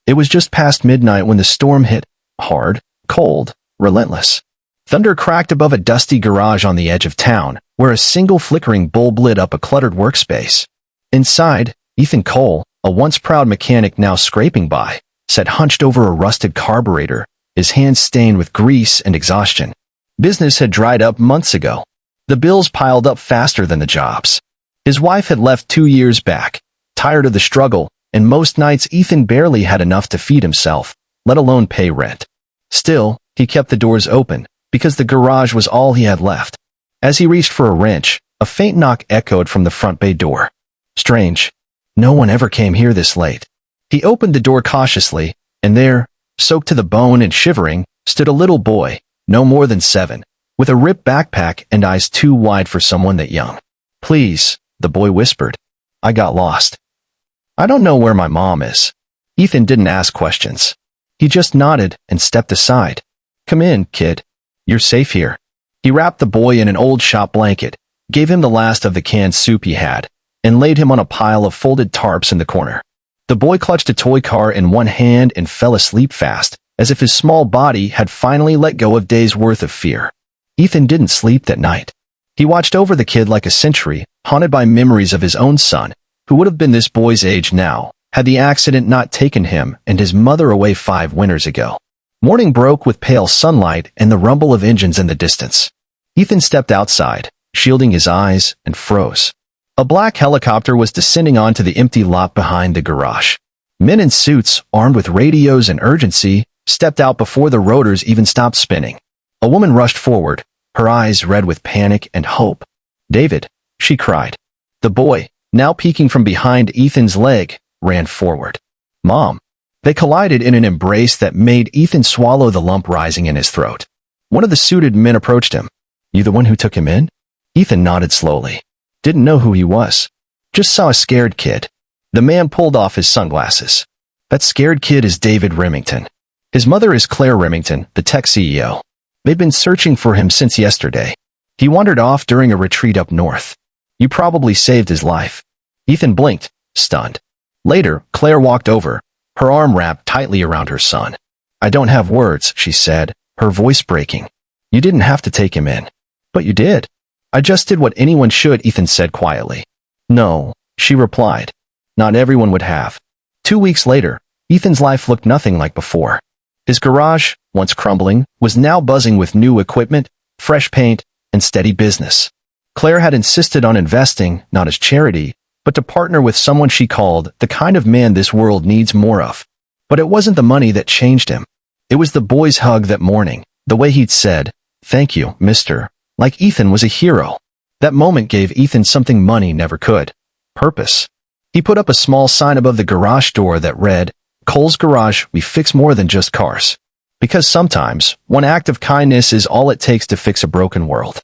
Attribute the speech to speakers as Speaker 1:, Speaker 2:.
Speaker 1: It was just past midnight when the storm hit, hard, cold, relentless. Thunder cracked above a dusty garage on the edge of town, where a single flickering bulb lit up a cluttered workspace. Inside, Ethan Cole, a once proud mechanic now scraping by, sat hunched over a rusted carburetor, his hands stained with grease and exhaustion. Business had dried up months ago. The bills piled up faster than the jobs. His wife had left 2 years back, tired of the struggle, and most nights Ethan barely had enough to feed himself, let alone pay rent. Still, he kept the doors open, because the garage was all he had left. As he reached for a wrench, a faint knock echoed from the front bay door. Strange. No one ever came here this late. He opened the door cautiously, and there, soaked to the bone and shivering, stood a little boy, no more than 7, with a ripped backpack and eyes too wide for someone that young. "Please," the boy whispered. "I got lost. I don't know where my mom is." Ethan didn't ask questions. He just nodded and stepped aside. "Come in, kid. You're safe here." He wrapped the boy in an old shop blanket, gave him the last of the canned soup he had, and laid him on a pile of folded tarps in the corner. The boy clutched a toy car in one hand and fell asleep fast, as if his small body had finally let go of days' worth of fear. Ethan didn't sleep that night. He watched over the kid like a sentry, haunted by memories of his own son, who would have been this boy's age now, had the accident not taken him and his mother away 5 winters ago. Morning broke with pale sunlight and the rumble of engines in the distance. Ethan stepped outside, shielding his eyes, and froze. A black helicopter was descending onto the empty lot behind the garage. Men in suits, armed with radios and urgency, stepped out before the rotors even stopped spinning. A woman rushed forward, her eyes red with panic and hope. "David," she cried. The boy, now peeking from behind Ethan's leg, ran forward. "Mom." They collided in an embrace that made Ethan swallow the lump rising in his throat. One of the suited men approached him. "You the one who took him in?" Ethan nodded slowly. Didn't know who he was. Just saw a scared kid. The man pulled off his sunglasses. "That scared kid is David Remington. His mother is Claire Remington, the tech CEO. They've been searching for him since yesterday. He wandered off during a retreat up north. You probably saved his life." Ethan blinked, stunned. Later, Claire walked over, her arm wrapped tightly around her son. "I don't have words," she said, her voice breaking. "You didn't have to take him in. But you did." "I just did what anyone should," Ethan said quietly. "No," she replied. "Not everyone would have." 2 weeks later, Ethan's life looked nothing like before. His garage, once crumbling, was now buzzing with new equipment, fresh paint, and steady business. Claire had insisted on investing, not as charity, but to partner with someone she called the kind of man this world needs more of. But it wasn't the money that changed him. It was the boy's hug that morning, the way he'd said, "Thank you, mister," like Ethan was a hero. That moment gave Ethan something money never could: purpose. He put up a small sign above the garage door that read, "Cole's Garage, we fix more than just cars." Because sometimes, one act of kindness is all it takes to fix a broken world.